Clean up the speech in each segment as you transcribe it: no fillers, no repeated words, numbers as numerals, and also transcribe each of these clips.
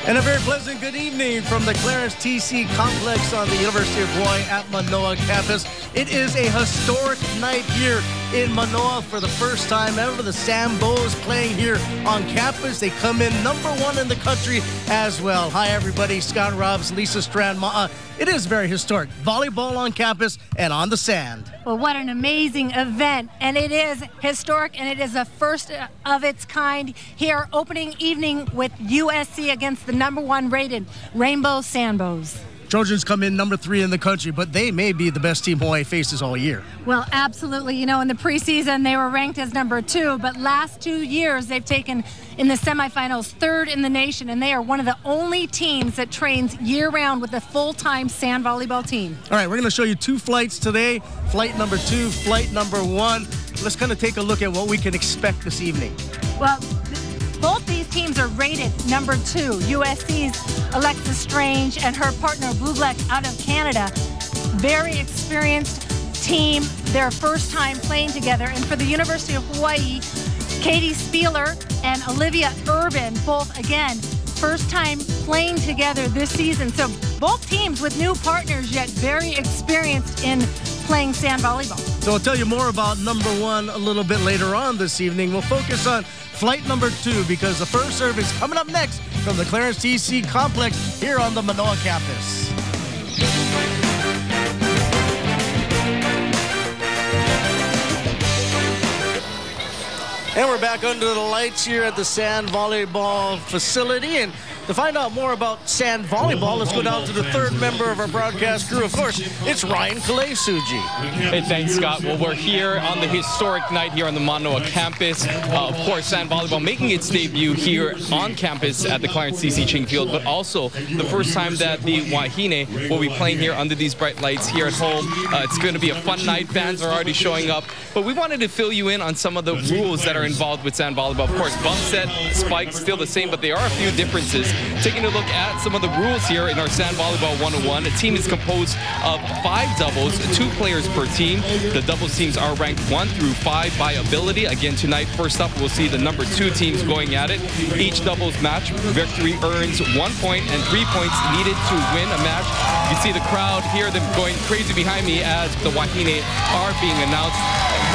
And a very pleasant good evening from the Clarence TC Complex on the University of Hawaii at Manoa campus. It is a historic night here in Manoa for the first time ever. The Sambos playing here on campus. They come in #1 in the country as well. Hi, everybody. Scott Robbs, Lisa Strand. It is very historic. Volleyball on campus and on the sand. Well, what an amazing event. And it is historic, and it is the first of its kind here, opening evening with USC against the #1 rated Rainbow Sambos. Trojans come in #3 in the country, but they may be the best team Hawaii faces all year. Well, absolutely. You know, in the preseason, they were ranked as #2, but last 2 years, they've taken in the semifinals 3rd in the nation, and they are one of the only teams that trains year-round with a full-time sand volleyball team. All right, we're going to show you 2 flights today, flight #2, flight #1. Let's kind of take a look at what we can expect this evening. Well, both these teams are rated #2. USC's Alexis Strange and her partner Bukovec out of Canada. Very experienced team, their first time playing together. And for the University of Hawaii, Katie Spieler and Olivia Urban, both again, first time playing together this season. So both teams with new partners, yet very experienced in playing sand volleyball. So I'll tell you more about #1 a little bit later on this evening. We'll focus on flight #2 because the first serve is coming up next from the Clarence TC Complex here on the Manoa campus. And we're back under the lights here at the sand volleyball facility. And to find out more about sand volleyball, let's go down to the 3rd member of our broadcast crew. Of course, it's Ryan Kalei-Suji. Hey, thanks, Scott. Well, we're here on the historic night here on the Manoa campus. Of course, sand volleyball making its debut here on campus at the Clarence C.C. Ching Field, but also the first time that the Wahine will be playing here under these bright lights here at home. It's going to be a fun night. Fans are already showing up. But we wanted to fill you in on some of the rules that are involved with sand volleyball. Of course, bump set, spikes, still the same, but there are a few differences. Taking a look at some of the rules here in our Sand Volleyball 101, a team is composed of 5 doubles, 2 players per team. The doubles teams are ranked 1 through 5 by ability. Again, tonight, first up, we'll see the #2 teams going at it. Each doubles match, victory earns 1 point and 3 points needed to win a match. You see the crowd here, them going crazy behind me as the Wahine are being announced.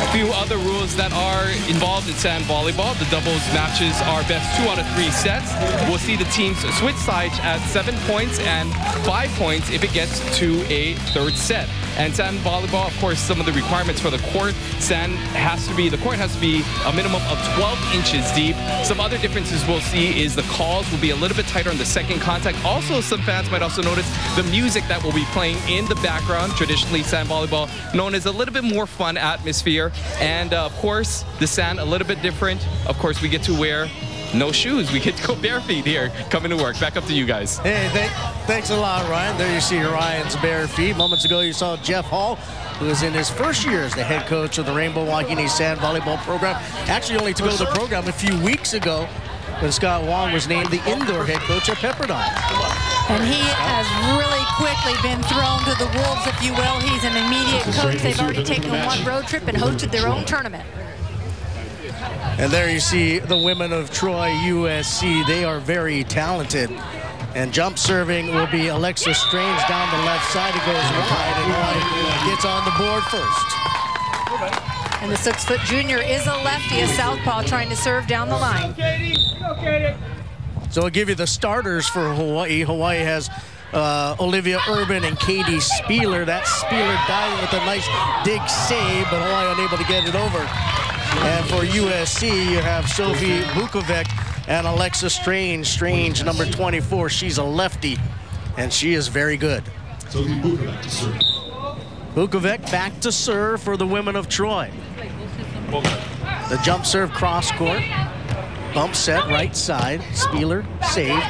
A few other rules that are involved in sand volleyball. The doubles matches are best 2 out of 3 sets. We'll see the teams switch sides at 7 points and 5 points if it gets to a 3rd set. And sand volleyball, of course, some of the requirements for the court. The court has to be a minimum of 12 inches deep. Some other differences we'll see is the calls will be a little bit tighter on the second contact. Also, some fans might also notice the music that will be playing in the background. Traditionally, sand volleyball known as a little bit more fun atmosphere. And of course, the sand a little bit different. Of course, we get to wear no shoes. We get to go bare feet here coming to work. Back up to you guys. Hey, thanks a lot, Ryan. There you see Ryan's bare feet. Moments ago, you saw Jeff Hall, who is in his first year as the head coach of the Rainbow Wahine Sand Volleyball program. Actually only took over the program a few weeks ago when Scott Wong was named the indoor head coach at Pepperdine. And he has really quickly been thrown to the wolves, if you will. He's an immediate coach. They've already taken 1 road trip and hosted their own tournament. And there you see the women of Troy USC. They are very talented. And jump serving will be Alexis Strange down the left side. It goes wide, and Hawaii gets on the board first. And the 6-foot junior is a lefty, a southpaw, trying to serve down the line. So I'll give you the starters for Hawaii. Hawaii has Olivia Urban and Katie Spieler. That Spieler diving with a nice dig save, but Hawaii unable to get it over. And for USC, you have Sophie Bukovec and Alexis Strange. Strange, #24. She's a lefty, and she is very good. Bukovec back to serve for the women of Troy. The jump serve cross court. Bump set right side. Spieler saved.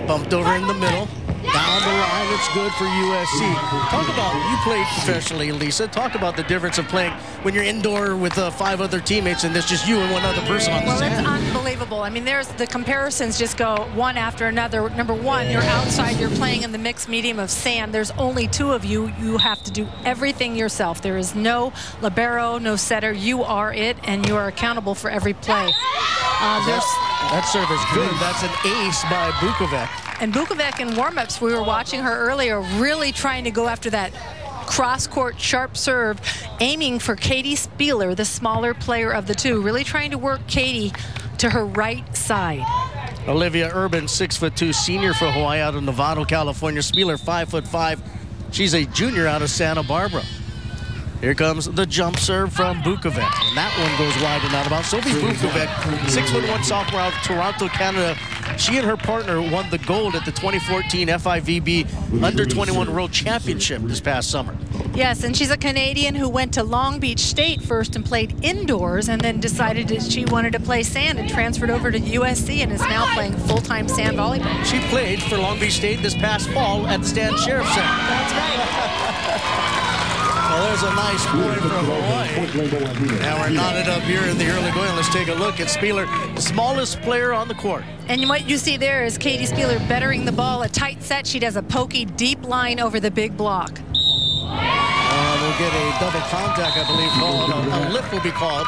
Bumped over in the middle. Down the line, it's good for USC. Talk about, you played professionally, Lisa. Talk about the difference of playing when you're indoor with 5 other teammates and there's just you and 1 other person on the sand. Well, it's unbelievable. I mean, there's the comparisons just go one after another. #1, you're outside, you're playing in the mixed medium of sand. There's only 2 of you. You have to do everything yourself. There is no libero, no setter. You are it, and you are accountable for every play. That serve is good. That's an ace by Bukovec. And Bukovec in warm-ups, we were watching her earlier, really trying to go after that cross-court sharp serve, aiming for Katie Spieler, the smaller player of the two, really trying to work Katie to her right side. Olivia Urban, 6'2", senior for Hawaii out of Novato, California. Spieler, 5'5". She's a junior out of Santa Barbara. Here comes the jump serve from Bukovec. And that one goes wide and out of bounds. Sophie Bukovec, 6'1" sophomore out of Toronto, Canada. She and her partner won the gold at the 2014 FIVB Under-21 World Championship this past summer. Yes, and she's a Canadian who went to Long Beach State first and played indoors, and then decided that she wanted to play sand and transferred over to USC and is now playing full-time sand volleyball. She played for Long Beach State this past fall at the Stan Sheriff Center. That's right. Well, there's a nice point for Hawaii. Now we're knotted up here in the early going. Let's take a look at Spieler, smallest player on the court. And what you see there is Katie Spieler bettering the ball. A tight set. She does a pokey deep line over the big block. We'll get a double contact, I believe, called. A lift will be called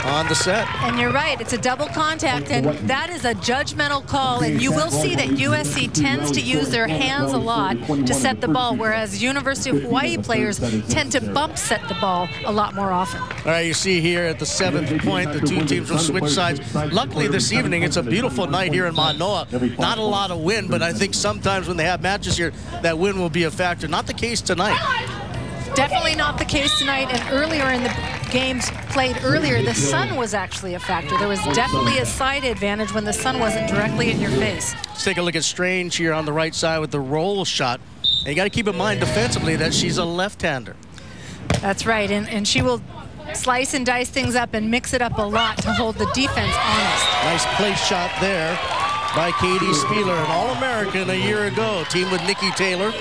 on the set. And you're right, it's a double contact, and that is a judgmental call, and you will see that USC tends to use their hands a lot to set the ball, whereas University of Hawaii players tend to bump set the ball a lot more often. All right, you see here at the 7th point, the two teams will switch sides. Luckily this evening, it's a beautiful night here in Manoa. Not a lot of wind, but I think sometimes when they have matches here, that wind will be a factor. Not the case tonight. Definitely not the case tonight, and earlier in the games played earlier, the sun was actually a factor. There was definitely a side advantage when the sun wasn't directly in your face. Let's take a look at Strange here on the right side with the roll shot. And you got to keep in mind defensively that she's a left-hander. That's right, and she will slice and dice things up and mix it up a lot to hold the defense honest. Nice place shot there by Katie Spieler, an All-American a year ago. Team with Nikki Taylor.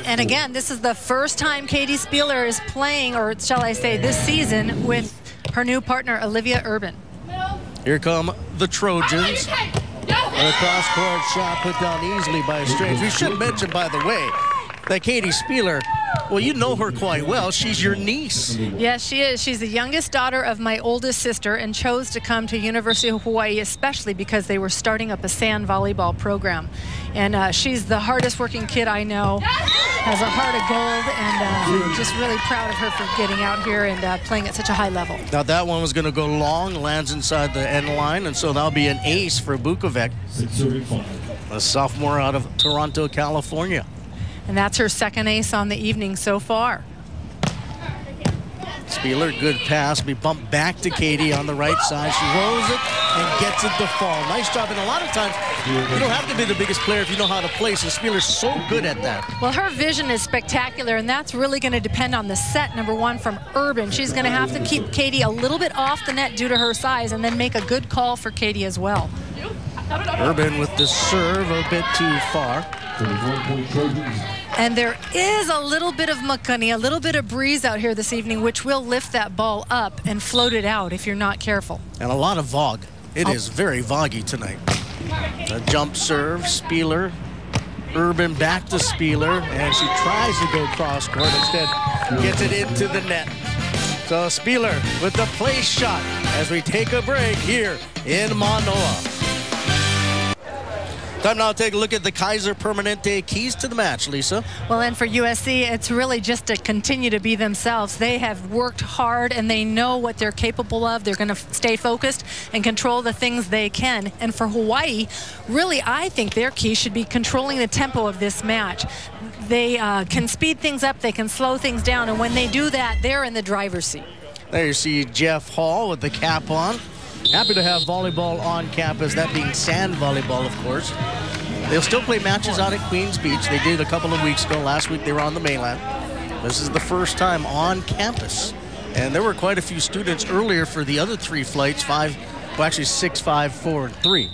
And again, this is the first time Katie Spieler is playing, or shall I say, this season with her new partner, Olivia Urban. Here come the Trojans. A cross-court shot put down easily by Strange. We should mention, by the way, that Katie Spieler, well, you know her quite well. She's your niece. Yes, she is. She's the youngest daughter of my oldest sister and chose to come to University of Hawaii, especially because they were starting up a sand volleyball program. And she's the hardest working kid I know, has a heart of gold, and just really proud of her for getting out here and playing at such a high level. Now that one was going to go long, lands inside the end line, and so that'll be an ace for Bukovec, a sophomore out of Toronto, California. And that's her second ace on the evening so far. Spieler, good pass. We bump back to Katie on the right side. She rolls it and gets it to fall. Nice job. And a lot of times, you don't have to be the biggest player if you know how to play. So Spieler's so good at that. Well, her vision is spectacular, and that's really going to depend on the set, number one, from Urban. She's going to have to keep Katie a little bit off the net due to her size and then make a good call for Katie as well. Urban with the serve a bit too far. And there is a little bit of makani, a little bit of breeze out here this evening, which will lift that ball up and float it out if you're not careful. And a lot of vog. It is very voggy tonight. A jump serve, Spieler. Urban back to Spieler, and she tries to go cross court. Instead, gets it into the net. So Spieler with the place shot as we take a break here in Manoa. Time now to take a look at the Kaiser Permanente keys to the match, Lisa. Well, and for USC, it's really just to continue to be themselves. They have worked hard, and they know what they're capable of. They're going to stay focused and control the things they can. And for Hawaii, really, I think their key should be controlling the tempo of this match. They can speed things up, they can slow things down, and when they do that, they're in the driver's seat. There you see Jeff Hall with the cap on. Happy to have volleyball on campus, that being sand volleyball, of course. They'll still play matches out at Queens Beach. They did a couple of weeks ago. Last week they were on the mainland. This is the first time on campus. And there were quite a few students earlier for the other three flights, 6, 5, 4, and 3.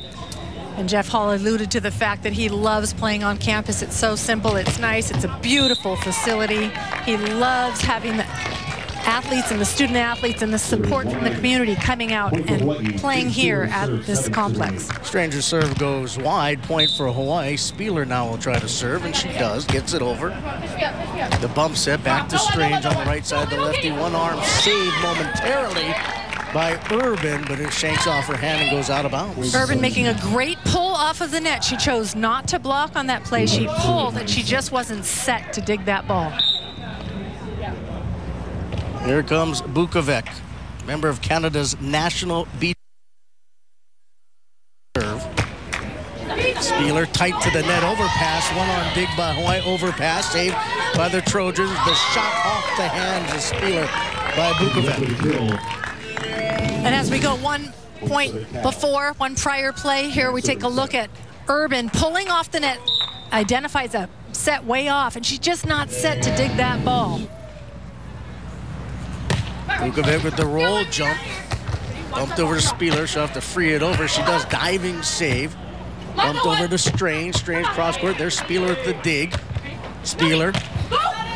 And Jeff Hall alluded to the fact that he loves playing on campus. It's so simple, it's nice, it's a beautiful facility. He loves having the athletes and the student athletes and the support from the community coming out and playing here at this complex. Stranger's serve goes wide, point for Hawaii. Spieler now will try to serve, and she does, gets it over. The bump set back to Strange on the right side, the lefty, one arm saved momentarily by Urban, but it shanks off her hand and goes out of bounds. Urban making a great pull off of the net. She chose not to block on that play. She pulled, and she just wasn't set to dig that ball. Here comes Bukovec, member of Canada's national beach serve. Spieler tight to the net, overpass, one on dig by Hawaii, overpass, saved by the Trojans. The shot off the hands of Spieler by Bukovec. And as we go 1 point before, one prior play, here we take a look at Urban pulling off the net, identifies a set way off, and she's just not set to dig that ball. Bukovec with the roll jump, bumped over to Spieler. She'll have to free it over. She does diving save. Bumped over to Strange. Strange cross court. There's Spieler with the dig. Spieler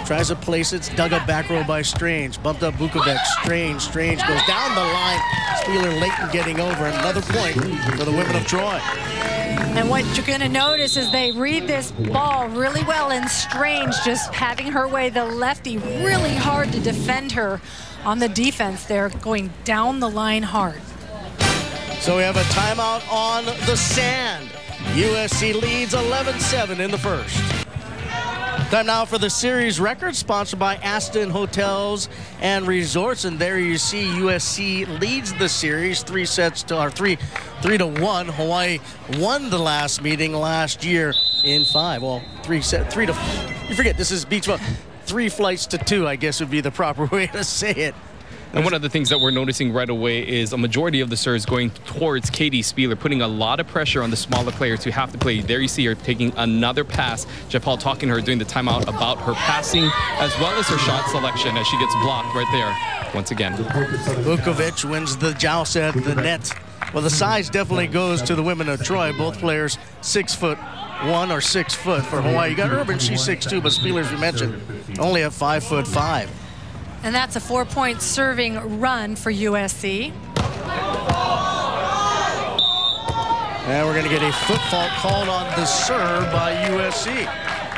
tries to place it. It's dug up back row by Strange. Bumped up Bukovec. Strange. Strange goes down the line. Spieler late in getting over. Another point for the women of Troy. And what you're going to notice is they read this ball really well, and Strange just having her way. The lefty really hard to defend her on the defense there, going down the line hard. So we have a timeout on the sand. USC leads 11-7 in the first. Time now for the series record, sponsored by Aston Hotels and Resorts. And there you see USC leads the series 3-1. Hawaii won the last meeting last year in 5. Well, you forget this is beach ball. 3 flights to 2, I guess would be the proper way to say it. And one of the things that we're noticing right away is a majority of the serves going towards Katie Spieler, putting a lot of pressure on the smaller players who have to play. There you see her taking another pass. Jeff Paul talking to her during the timeout about her passing as well as her shot selection as she gets blocked right there once again. Bukovec wins the joust at the net. Well, the size definitely goes to the women of Troy. Both players 6'1" or 6 foot for Hawaii. You got Urban, she's 6'2", but Spieler, as we mentioned, only at 5'5". And that's a 4-point serving run for USC. And we're going to get a foot fault called on the serve by USC.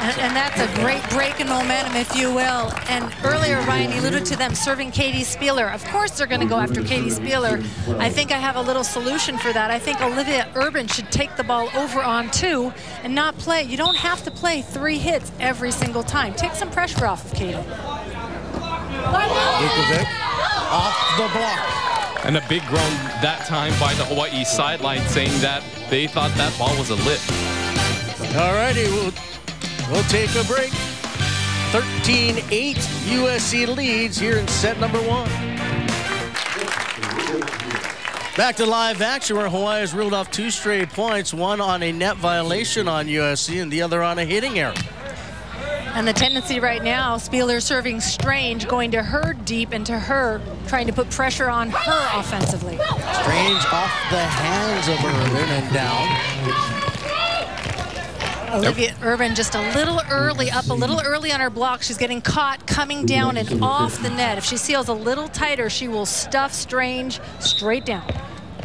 And that's a great break in momentum, if you will. And earlier, Ryan alluded to them serving Katie Spieler. Of course they're going to go after Katie Spieler. I think I have a little solution for that. I think Olivia Urban should take the ball over on 2 and not play. You don't have to play 3 hits every single time. Take some pressure off of Katie. Bukovec off the block. And a big groan that time by the Hawaii sideline, saying that they thought that ball was a lip. All righty, we'll take a break. 13-8, USC leads here in set number 1. Back to live action where Hawaii has ruled off 2 straight points, one on a net violation on USC and the other on a hitting error. And the tendency right now, Spieler serving Strange, going to her deep and to her, trying to put pressure on her offensively. Strange off the hands of Urban and down. Olivia Urban just a little early, up a little early on her block. She's getting caught coming down and off the net. If she seals a little tighter, she will stuff Strange straight down.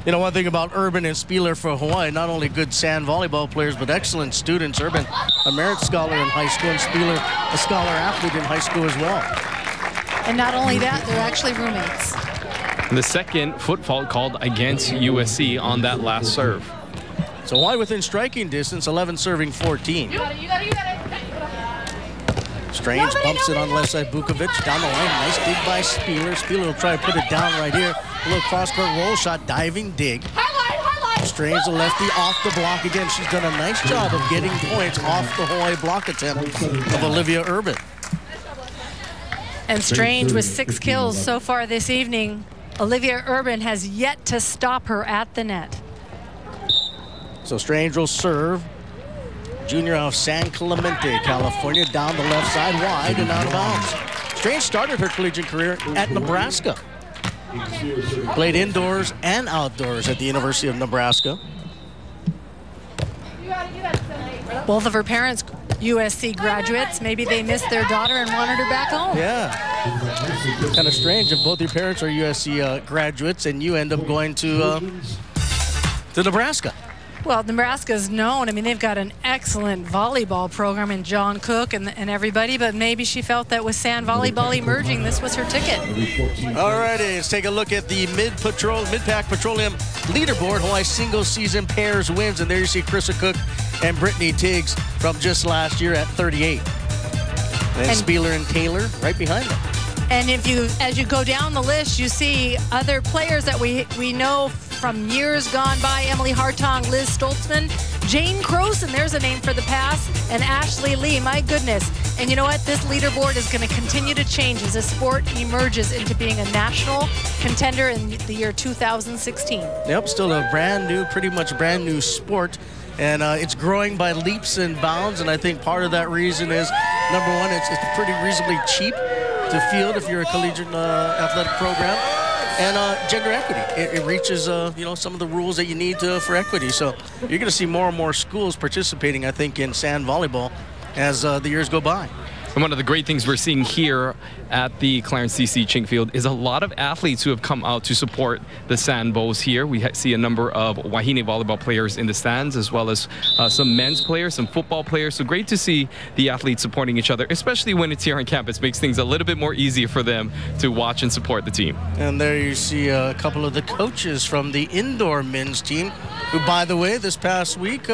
You know, one thing about Urban and Spieler for Hawaii, not only good sand volleyball players, but excellent students. Urban, a merit scholar in high school, and Spieler, a scholar athlete in high school as well. And not only that, they're actually roommates. The second foot fault called against USC on that last serve. So Hawaii within striking distance, 11 serving 14. You got it. Strange bumps it on the left side. Bukovec down the line. Nice dig by Spieler. Spieler will try to put it down right here. A little cross-court roll shot, diving dig. Strange, the lefty, off the block again. She's done a nice job of getting points off the Hawaii block attempt of Olivia Urban. And Strange with 6 kills so far this evening. Olivia Urban has yet to stop her at the net. So Strange will serve. Junior out of San Clemente, California, down the left side, wide and out of bounds. Strange started her collegiate career at Nebraska. Played indoors and outdoors at the University of Nebraska. Both of her parents, USC graduates. Maybe they missed their daughter and wanted her back home. Yeah. Kind of strange if both your parents are USC graduates and you end up going to Nebraska. Well, Nebraska's known. I mean, they've got an excellent volleyball program in John Cook and everybody, but maybe she felt that with Sand Volleyball emerging, this was her ticket. All righty, let's take a look at the Mid-Pac Petroleum leaderboard. Hawaii single season pairs wins, and there you see Krista Cook and Brittany Tiggs from just last year at 38. And Spieler and Taylor right behind them. And as you go down the list, you see other players that we know from years gone by: Emily Hartong, Liz Stoltzman, Jane Croson, there's a name for the past, and Ashley Lee. My goodness. And you know what? This leaderboard is going to continue to change as the sport emerges into being a national contender in the year 2016. Yep, still a brand new, pretty much brand new sport. And it's growing by leaps and bounds. And I think part of that reason is, number one, it's pretty reasonably cheap to field if you're a collegiate athletic program. And gender equity. It reaches, you know, some of the rules that you need for equity. So you're going to see more and more schools participating, I think, in sand volleyball as the years go by. And one of the great things we're seeing here at the Clarence CC Chinkfield is a lot of athletes who have come out to support the Sand Bows here. We see a number of Wahine volleyball players in the stands, as well as some men's players, some football players. So great to see the athletes supporting each other, especially when it's here on campus. Makes things a little bit more easier for them to watch and support the team. And there you see a couple of the coaches from the indoor men's team, who, by the way, this past week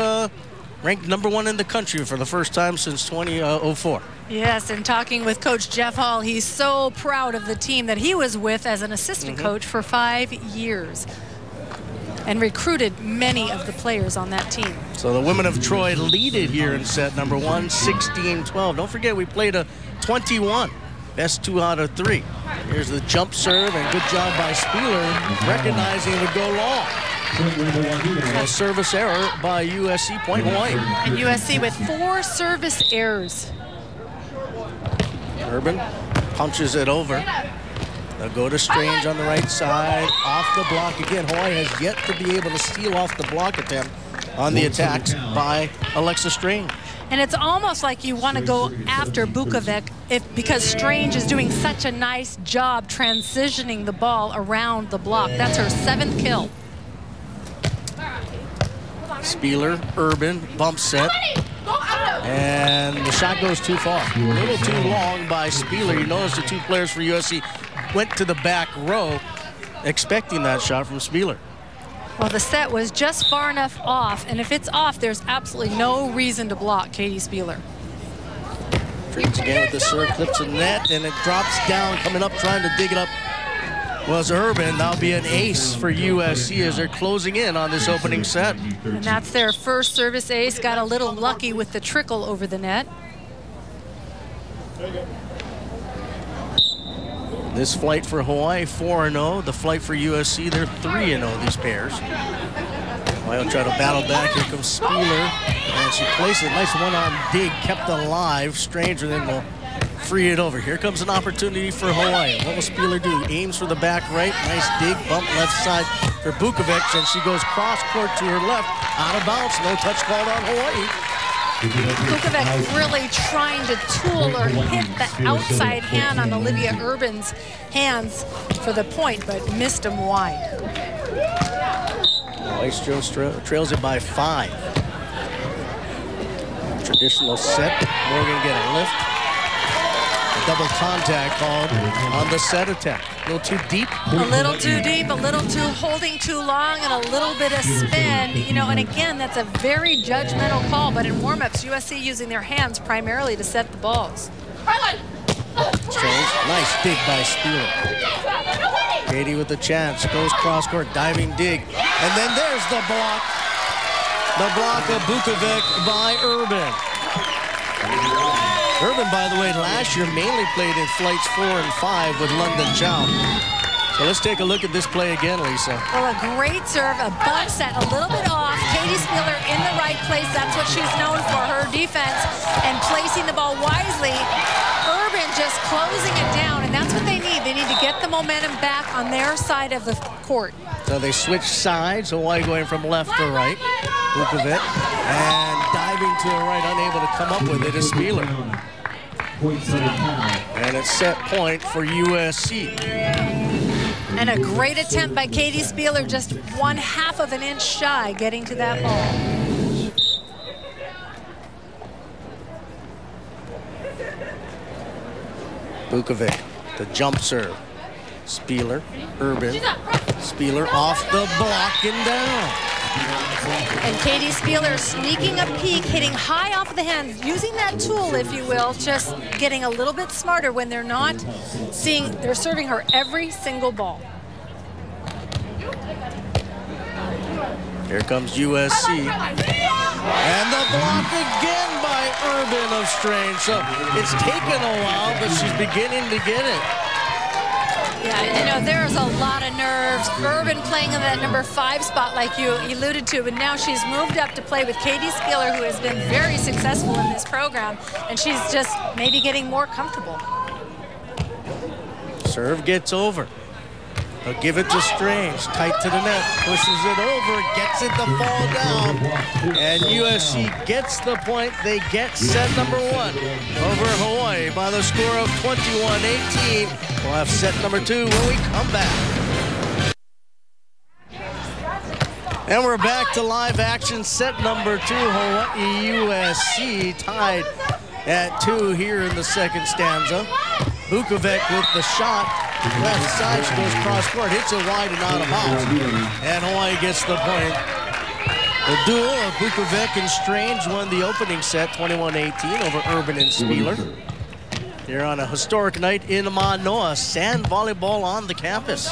ranked #1 in the country for the first time since 2004. Yes, and talking with Coach Jeff Hall, he's so proud of the team that he was with as an assistant coach for 5 years and recruited many of the players on that team. So the women of Troy lead it here in set number 1, 16-12. Don't forget, we played a 21. Best 2 out of 3. Here's the jump serve, and good job by Spieler recognizing the go long. A service error by USC, point Hawaii. And USC with 4 service errors. Urban punches it over. They'll go to Strange on the right side, off the block again. Hawaii has yet to be able to steal off the block attempt on the attacks by Alexa Strange. And it's almost like you want to go after Bukovec because Strange is doing such a nice job transitioning the ball around the block. That's her 7th kill. Spieler, Urban, bump set. And the shot goes too far. A little too long by Spieler. You notice the 2 players for USC went to the back row expecting that shot from Spieler. Well, the set was just far enough off, and if it's off, there's absolutely no reason to block Katie Spieler. Trades again with the serve, clips the net, and it drops down, coming up, trying to dig it up was Urban. That'll be an ace for USC as they're closing in on this opening set. And that's their first service ace. Got a little lucky with the trickle over the net. This flight for Hawaii, 4-0. The flight for USC, they're 3-0, these pairs. Hawaii will try to battle back. Here comes Spieler, and she places a nice one-arm dig, kept alive. Stranger then will free it over. Here comes an opportunity for Hawaii. What will Spieler do? Aims for the back right. Nice dig, bump left side for Bukovec, and she goes cross-court to her left. Out of bounds, no touch called on Hawaii. Bukovec really trying to tool or hit the outside hand on Olivia Urban's hands for the point, but missed him wide. Maestro trails it by 5. Traditional set. Morgan get a lift. A double contact called on the set attack. A little too deep. A little too deep, a little too holding too long, and a little bit of spin. You know, and again, that's a very judgmental call, but in warm-ups, USC using their hands primarily to set the balls. Strange. Nice dig by Spieler. Katie with the chance. Goes cross-court, diving dig. And then there's the block. The block of Bukovec by Urban. Urban, by the way, last year mainly played in flights 4 and 5 with London Chow. So let's take a look at this play again, Lisa. Well, a great serve, a bump set, a little bit off. Katie Spieler in the right place. That's what she's known for, her defense and placing the ball wisely. Urban just closing it down, and that's what they need. They need to get the momentum back on their side of the court. So they switch sides. Hawaii going from left to right. Bukovec. And diving to the right, unable to come up with it is Spieler. And it's set point for USC. And a great attempt by Katie Spieler, just 1/2 of an inch shy getting to that ball. Bukovec, the jump serve. Spieler, Urban. Spieler off the block and down. And Katie Spieler sneaking a peek, hitting high off the hands, using that tool, if you will, just getting a little bit smarter when they're not seeing, they're serving her every single ball. Here comes USC. And the block again by Urban of Strange. So it's taken a while, but she's beginning to get it. Yeah, you know, there's a lot of nerves. Urban playing in that number 5 spot like you alluded to, but now she's moved up to play with Katie Spieler, who has been very successful in this program, and she's just maybe getting more comfortable. Serve gets over. They'll give it to Strange, tight to the net, pushes it over, gets it to fall down, and USC gets the point. They get set number 1 over Hawaii by the score of 21-18. We'll have set number 2 when we come back. And we're back to live action. Set number 2, Hawaii USC tied at 2 here in the second stanza. Bukovec with the shot. Left side, she goes cross court, hits it wide and out of bounds. And Hawaii gets the point. The duo of Bukovec and Strange won the opening set, 21-18 over Urban and Spieler. Here on a historic night in Manoa, sand volleyball on the campus.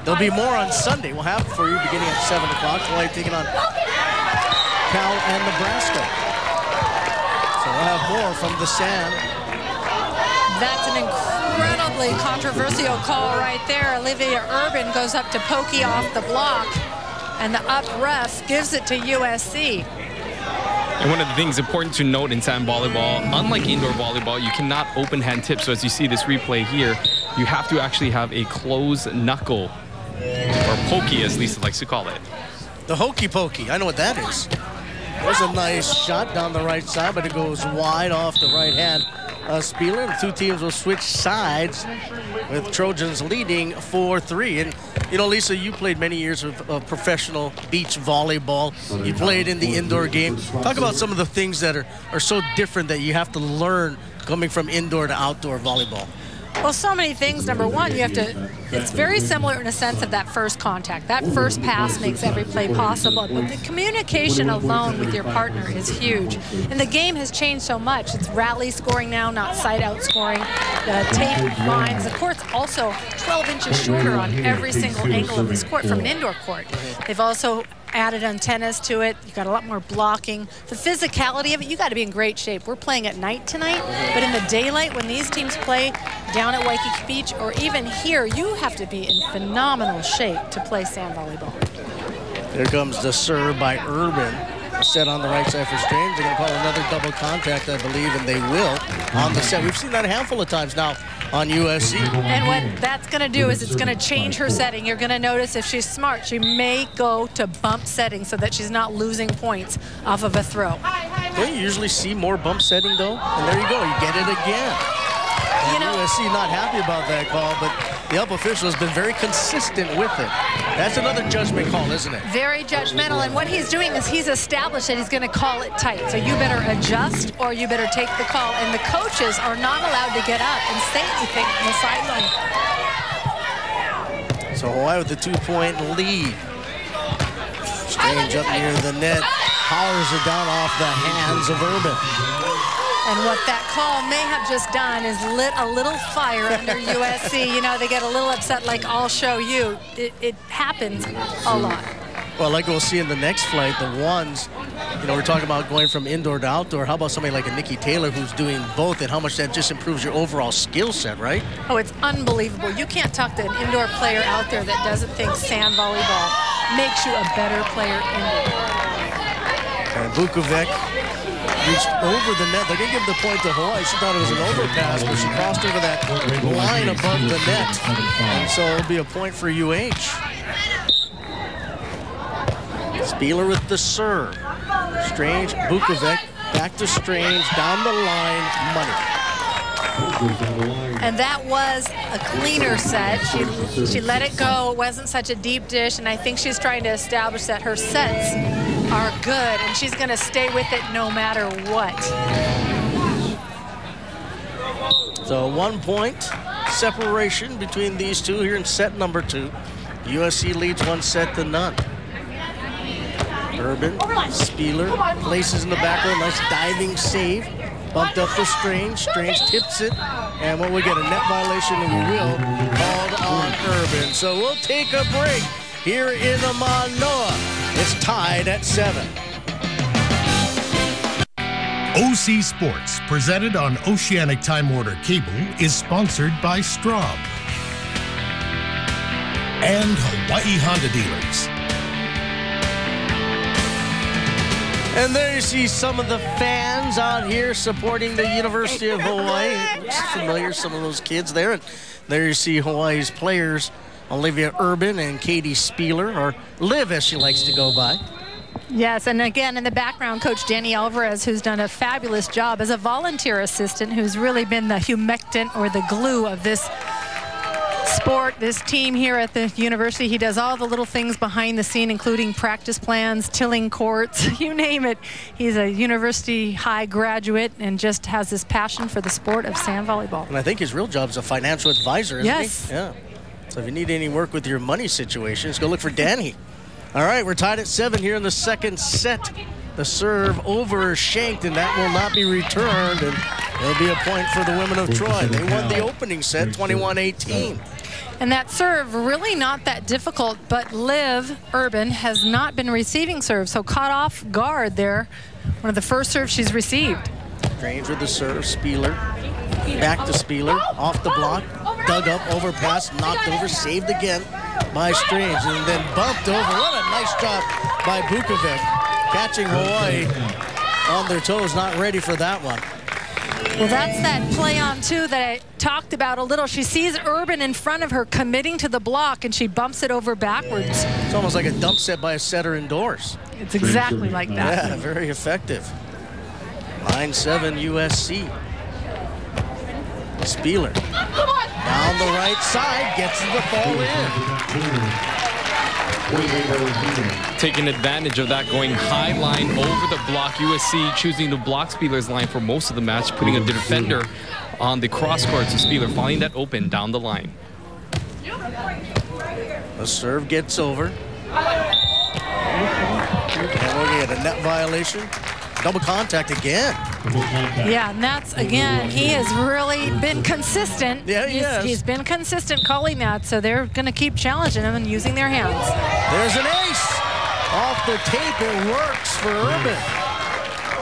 There'll be more on Sunday. We'll have it for you beginning at 7 o'clock. Hawaii taking on Cal and Nebraska. So we'll have more from the sand. That's an incredibly controversial call right there. Olivia Urban goes up to pokey off the block, and the up ref gives it to USC. And one of the things important to note in sand volleyball, unlike indoor volleyball, you cannot open hand tip. So as you see this replay here, you have to actually have a closed knuckle, or pokey as Lisa likes to call it. The hokey pokey, I know what that is. There's a nice shot down the right side, but it goes wide off the right hand. Spieler. The two teams will switch sides with Trojans leading 4-3. And, you know, Lisa, you played many years of professional beach volleyball. You played in the indoor game. Talk about some of the things that are so different that you have to learn coming from indoor to outdoor volleyball. Well, so many things. Number one, you have to, it's very similar in a sense of that first contact. That first pass makes every play possible, but the communication alone with your partner is huge. And the game has changed so much. It's rally scoring now, not side-out scoring. The tape lines. The court's also 12 inches shorter on every single angle of this court from an indoor court. They've also added antennas to it. You got a lot more blocking. The physicality of it, you got to be in great shape. We're playing at night tonight, but in the daylight, when these teams play down at Waikiki Beach or even here, you have to be in phenomenal shape to play sand volleyball. Here comes the serve by Urban. Set on the right side for Strange. They're going to call another double contact, I believe, and they will on the set. We've seen that a handful of times now on USC. And what that's going to do is it's going to change her setting. You're going to notice if she's smart, she may go to bump setting so that she's not losing points off of a throw. Don't you usually see more bump setting, though? And there you go. You get it again. And USC not happy about that call, but the up official has been very consistent with it. That's another judgment call, isn't it? Very judgmental, and what he's doing is he's established that he's going to call it tight. So you better adjust or you better take the call. And the coaches are not allowed to get up and say anything on the sideline. So Hawaii with the 2-point lead. Strange up near the net. Powers it down off the hands of Urban. And what that call may have just done is lit a little fire under USC. You know, they get a little upset like, I'll show you. It happens a lot. Well, like we'll see in the next flight, the ones, you know, we're talking about going from indoor to outdoor. How about somebody like a Nikki Taylor who's doing both, and how much that just improves your overall skill set, right? Oh, it's unbelievable. You can't talk to an indoor player out there that doesn't think sand volleyball makes you a better player indoor. And Bukovec reached over the net. They're going to give the point to Hawaii. She thought it was an overpass, but she crossed over that line above the net. And so it'll be a point for UH. Spieler with the serve. Strange, Bukovec, back to Strange, down the line, money. And that was a cleaner set. She let it go. It wasn't such a deep dish, and I think she's trying to establish that her sets are good, and she's going to stay with it no matter what. So 1 point separation between these two here in set number 2. USC leads 1 set to none. Urban, Spieler, places in the back row, nice diving save. Bumped up for Strange, Strange tips it, and when we get a net violation, and we will, called on Urban. So we'll take a break here in the Manoa. It's tied at 7. OC Sports, presented on Oceanic Time Warner Cable, is sponsored by Straub and Hawaii Honda Dealers. And there you see some of the fans out here supporting the University of Hawaii. Looks familiar, some of those kids there. And there you see Hawaii's players, Olivia Urban and Katie Spieler, or Liv as she likes to go by. Yes, and again in the background, Coach Danny Alvarez, who's done a fabulous job as a volunteer assistant, who's really been the humectant or the glue of this sport, this team here at the university. He does all the little things behind the scene, including practice plans, tilling courts, you name it. He's a University High graduate and just has this passion for the sport of sand volleyball. And I think his real job is a financial advisor, isn't yes. he? Yeah. So if you need any work with your money situations, go look for Danny. All right, we're tied at 7 here in the second set. The serve over shanked, and that will not be returned, and it'll be a point for the women of Troy. They won the opening set, 21-18. And that serve, really not that difficult, but Liv Urban has not been receiving serve, so caught off guard there. One of the first serves she's received. Strange with the serve, Spieler. Back to Spieler, off the block, dug up, overpass, knocked over, saved again by Strange, and then bumped over. What a nice job by Bukovec, catching Hawaii on their toes, not ready for that one. Well, that's that play on two that I talked about a little. She sees Urban in front of her committing to the block, and she bumps it over backwards. It's almost like a dump set by a setter indoors. It's exactly like that. Yeah, very effective. 9-7 USC. Spieler down the right side, gets the ball in. Taking advantage of that, going high line over the block. USC choosing to block Spieler's line for most of the match, putting a defender on the cross court. So Spieler finding that open down the line. The serve gets over. And we'll get a net violation. Double contact again. Yeah, and that's, again, he has really been consistent. Yeah, he has. He's been consistent calling that, so they're going to keep challenging him and using their hands. There's an ace. Off the tape, it works for Urban.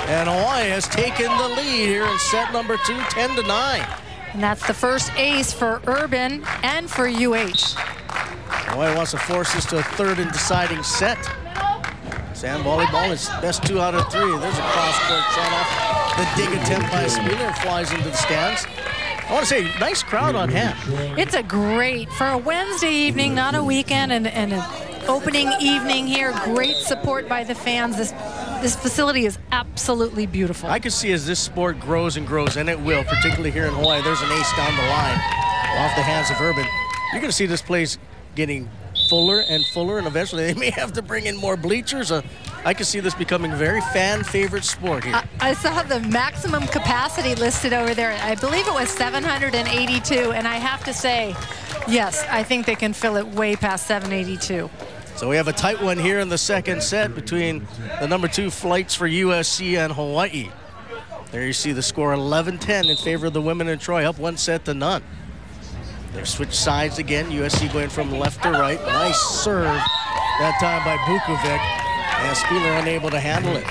And Hawaii has taken the lead here in set number 2, 10-9. And that's the first ace for Urban and for UH. Hawaii wants to force this to a third and deciding set. Sand volleyball is best 2 out of 3. There's a cross-court shot off the dig attempt by Spieler and flies into the stands. I want to say, nice crowd on hand. It's a great, for a Wednesday evening, not a weekend, and an opening evening here, great support by the fans. This facility is absolutely beautiful. I could see as this sport grows and grows, and it will, particularly here in Hawaii. There's an ace down the line off the hands of Urban. You're going to see this place getting fuller and fuller, and eventually they may have to bring in more bleachers. I can see this becoming a very fan-favorite sport here. I saw the maximum capacity listed over there. I believe it was 782, and I have to say, yes, I think they can fill it way past 782. So we have a tight one here in the second set between the number 2 flights for USC and Hawaii. There you see the score 11-10 in favor of the women in Troy, up 1 set to none. They've switched sides again. USC going from left to right. Nice serve that time by Bukovec. And Spieler unable to handle it.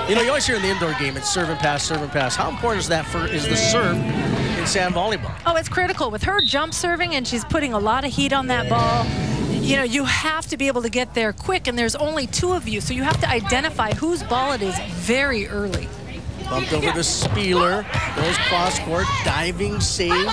You know, you always hear in the indoor game, it's serve and pass, serve and pass. How important is that is the serve in sand volleyball? Oh, it's critical. With her jump serving, and she's putting a lot of heat on that ball, you know, you have to be able to get there quick, and there's only 2 of you, so you have to identify whose ball it is very early. Bumped over to Spieler. Goes cross-court. Diving save.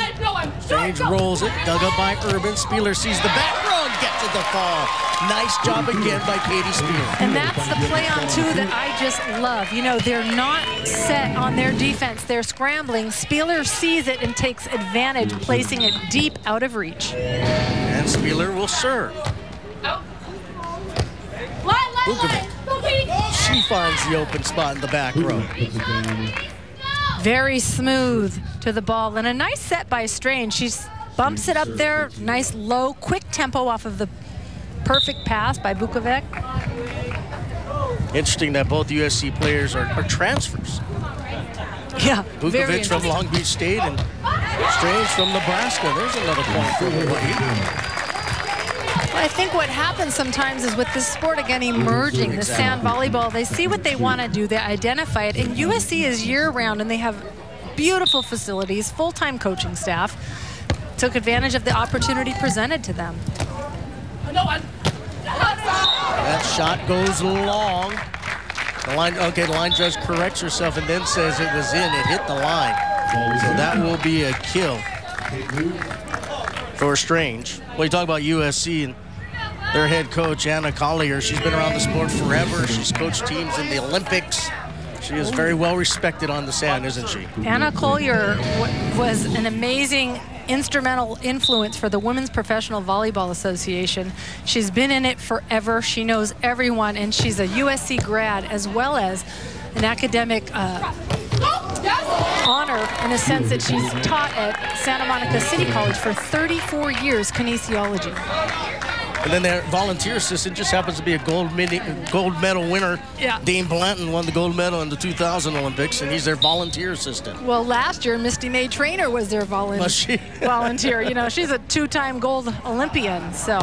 Strange rolls it. Dug up by Urban. Spieler sees the back row and gets it to fall. Nice job again by Katie Spieler. And that's the play on two that I just love. You know, they're not set on their defense. They're scrambling. Spieler sees it and takes advantage, placing it deep out of reach. And Spieler will serve. Bukovec. She finds the open spot in the back row. Very smooth to the ball. And a nice set by Strange. She bumps it up there. Nice low, quick tempo off of the perfect pass by Bukovec. Interesting that both USC players are transfers. Yeah, Bukovec from Long Beach State and Strange from Nebraska. There's another point for Hawai'i. I think what happens sometimes is with this sport, again, emerging, the sand volleyball, they see what they want to do, they identify it. And USC is year-round, and they have beautiful facilities, full-time coaching staff. Took advantage of the opportunity presented to them. That shot goes long. The line judge corrects herself and then says it was in. It hit the line. So that will be a kill for Strange. Well, you talk about USC and their head coach, Anna Collier. She's been around the sport forever. She's coached teams in the Olympics. She is very well respected on the sand, isn't she? Anna Collier was an amazing instrumental influence for the Women's Professional Volleyball Association. She's been in it forever. She knows everyone, and she's a USC grad as well as an academic honor in the sense that she's taught at Santa Monica City College for 34 years kinesiology. And then their volunteer assistant just happens to be a gold medal winner. Yeah. Dane Blanton won the gold medal in the 2000 Olympics, and he's their volunteer assistant. Well, last year, Misty May Trainer was their volunteer. You know, she's a two-time gold Olympian, so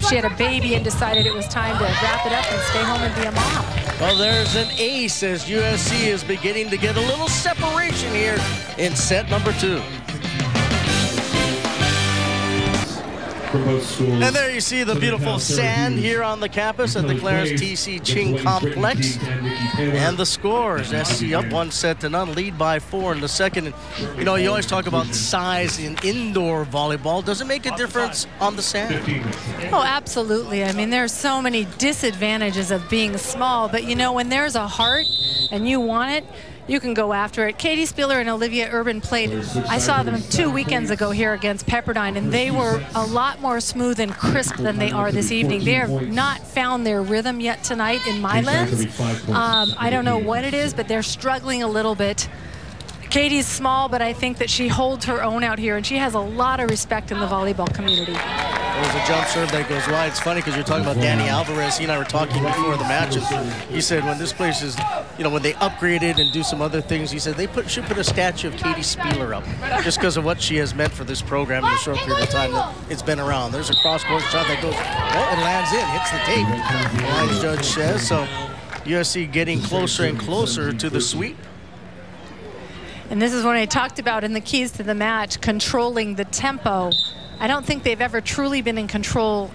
she had a baby and decided it was time to wrap it up and stay home and be a mom. Well, there's an ace as USC is beginning to get a little separation here in set number 2. And there you see the beautiful sand here on the campus at the Clarence T.C. Ching Complex. And the scores, SC up 1-0, lead by 4 in the second. And, you know, you always talk about size in indoor volleyball. Does it make a difference on the sand? Oh, absolutely. I mean, there's so many disadvantages of being small, but, you know, when there's a heart and you want it, you can go after it. Katie Spieler and Olivia Urban played. I saw them 2 weekends ago here against Pepperdine, and they were a lot more smooth and crisp than they are this evening. They have not found their rhythm yet tonight in my lens. I don't know what it is, but they're struggling a little bit. Katie's small, but I think that she holds her own out here, and she has a lot of respect in the volleyball community. There's a jump serve that goes wide. It's funny because you're talking about Danny Alvarez. He and I were talking before the match, and he said when this place is, you know, when they upgrade it and do some other things, he said they should put a statue of Katie Spieler up just because of what she has meant for this program in the short period of time that it's been around. There's a cross-court shot that goes, well, it lands in, hits the tape. The line judge says so. USC getting closer and closer to the sweep. And this is what I talked about in the keys to the match, controlling the tempo. I don't think they've ever truly been in control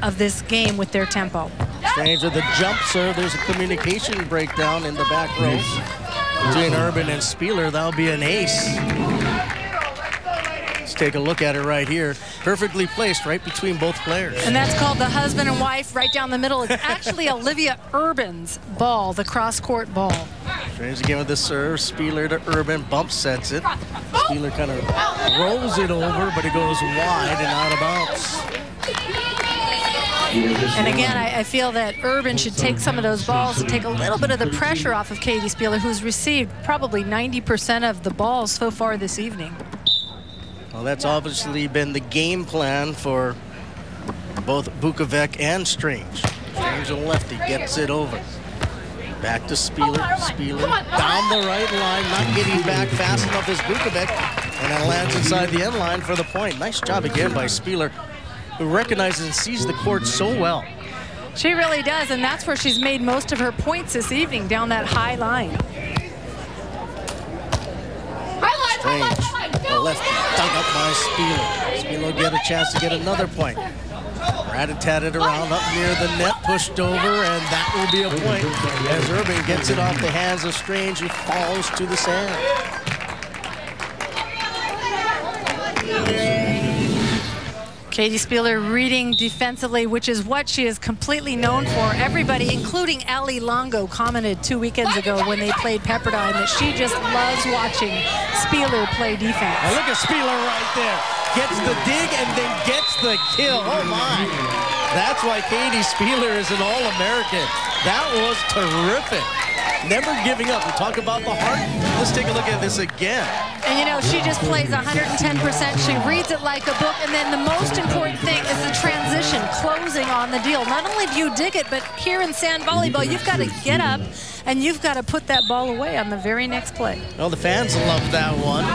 of this game with their tempo. Strange with the jump serve. There's a communication breakdown in the back row between Urban and Spieler. That'll be an ace. Let's take a look at it right here. Perfectly placed right between both players. And that's called the husband and wife right down the middle. It's actually Olivia Urban's ball, the cross-court ball. Strange again with the serve. Spieler to Urban, bump sets it. Spieler kind of rolls it over, but it goes wide and out of bounds. And again, I feel that Urban should take some of those balls to take a little bit of the pressure off of Katie Spieler, who's received probably 90% of the balls so far this evening. Well, that's obviously been the game plan for both Bukovec and Strange. Strange, a lefty, gets it over. Back to Spieler. Spieler down the right line, not getting back fast enough as Bukovec, and it lands inside the end line for the point. Nice job again by Spieler, who recognizes and sees the court so well. She really does, and that's where she's made most of her points this evening, down that high line. Strange, the lefty dug up by Spieler. Spieler will get a chance to get another point. Rat-a-tatted around up near the net, pushed over, and that will be a point as Urban gets it off the hands of Strange, who falls to the sand. Katie Spieler reading defensively, which is what she is completely known for. Everybody, including Ali Longo, commented 2 weekends ago when they played Pepperdine that she just loves watching Spieler play defense. Now look at Spieler right there. Gets the dig and then gets the kill. Oh my. That's why Katie Spieler is an All-American. That was terrific. Never giving up. We talk about the heart. Let's take a look at this again. And you know, she just plays 110%. She reads it like a book. And then the most important thing is the transition, closing on the deal. Not only do you dig it, but here in sand volleyball, you've got to get up and you've got to put that ball away on the very next play. Well, the fans love that one.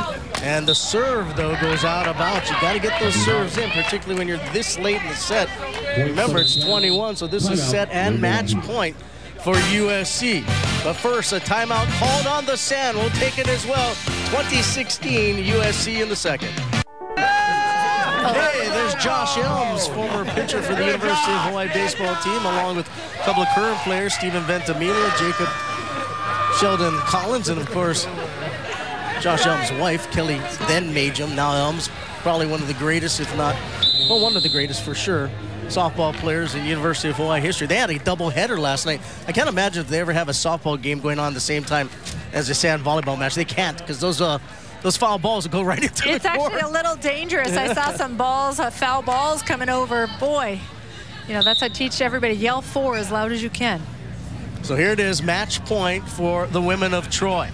And the serve, though, goes out of bounds. You got to get those serves in, particularly when you're this late in the set. Remember, it's 21, so this is set and match point for USC. But first, a timeout called on the sand. We'll take it as well. 2016 USC in the second. Hey, there's Josh Elms, former pitcher for the University of Hawaii baseball team, along with a couple of current players, Steven Ventimiglia, Jacob Sheldon Collins, and of course, Josh Elms' wife, Kelly then Majum, now Elms, probably one of the greatest, if not, well, one of the greatest for sure, softball players in University of Hawaii history. They had a doubleheader last night. I can't imagine if they ever have a softball game going on at the same time as a sand volleyball match. They can't, because those foul balls will go right into the court. It's actually a little dangerous. I saw some balls, foul balls coming over. Boy, you know, that's how I teach everybody. Yell 4 as loud as you can. So here it is, match point for the women of Troy.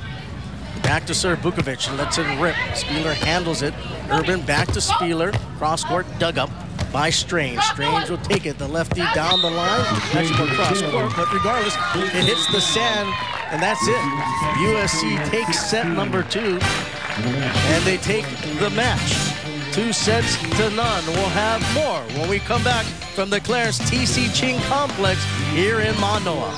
Back to serve, Bukovec lets it rip. Spieler handles it. Urban back to Spieler. Cross court dug up by Strange. Strange will take it. The lefty down the line. Actually more cross court, but regardless, it hits the sand, and that's it. USC takes set number 2, and they take the match. 2 sets to none. We'll have more when we come back from the Clarence T.C. Ching Complex here in Manoa.